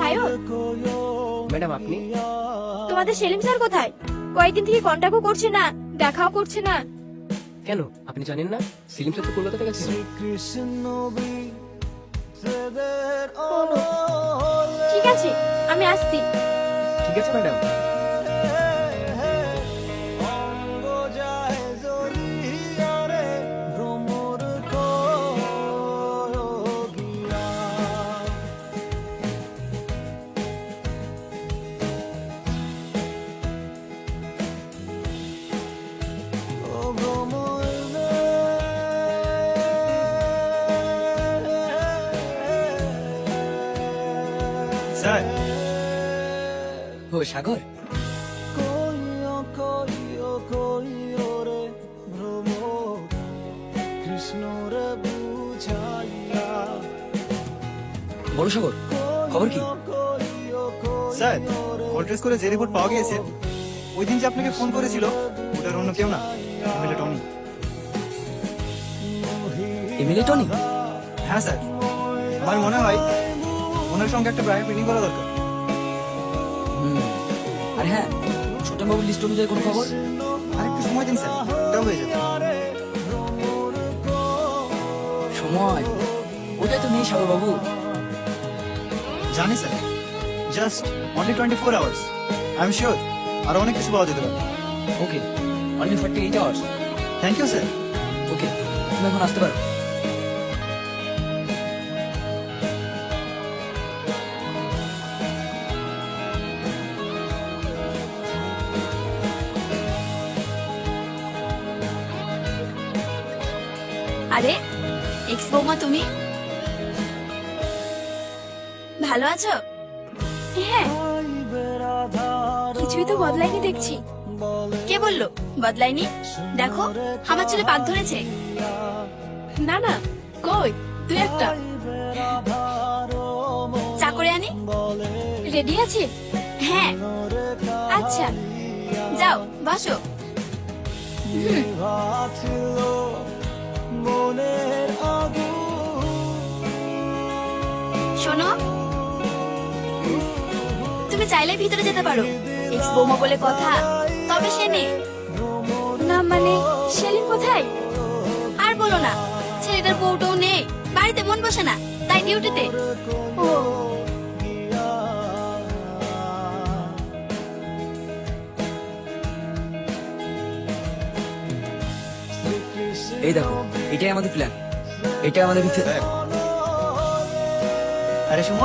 Sayan, madam আপনি? তোমাদের Selim sir কোথায়? কয়েকদিন থেকে কন্টাক্টও করছে না, দেখাও করছে না। কেন আপনি জানেন না সেলিম স্যার তো কলকাতাতে গেছে। ঠিক আছে, আমি আসছি। ঠিক আছে ম্যাডাম। স্যার, ও সাগর, বলো সাগর, খবর কি? স্যার কল ট্রেস করে যে রিপোর্ট পাওয়া গিয়েছে, ওই দিন যে আপনাকে ফোন করেছিল ওটার অন্য কেউ না, এমএলএ টনি। MLA Tony? হ্যাঁ স্যার, আমার মনে হয় ওনার সঙ্গে একটা প্রাইভেট মিটিং করা দরকার। আর হ্যাঁ, ছোট বাবুর লিস্ট অনুযায়ী কোনো খবর? আর একটু সময় দিন স্যার, ওটা হয়ে যাবে। সময় ওটাই তো নেই সাগর বাবু। জানি sir, just only 24 hours. I am sure আরো অনেক কিছু পাওয়া যেতে পারে। Okay, only 48 hours. Thank you sir. Okay, তুমি এখন আসতে পারো। আরে এক্স বৌমা, তুমি ভালো আছো? হ্যাঁ, কিছুই তো বদলায়নি দেখছি। কে বললো বদলায়নি? দেখো আমার চুলে পাক ধরেছে। না না, কই তুই একটা চা করে আনি। রেডি আছে? হ্যাঁ। আচ্ছা যাও বসো। শোনো, তুমি চাইলে ভিতরে যেতে পারো, এক্স বৌমা বলে কথা। তবে সে নেই। না মানে সেলিম কোথায়? আর বলো না, ছেলেটার বউটাও নেই, বাড়িতে মন বসে না, তাই ডিউটিতে। ও এই দেখো, এটাই আমাদের প্ল্যান, এটাই আমাদের আরে সুমন,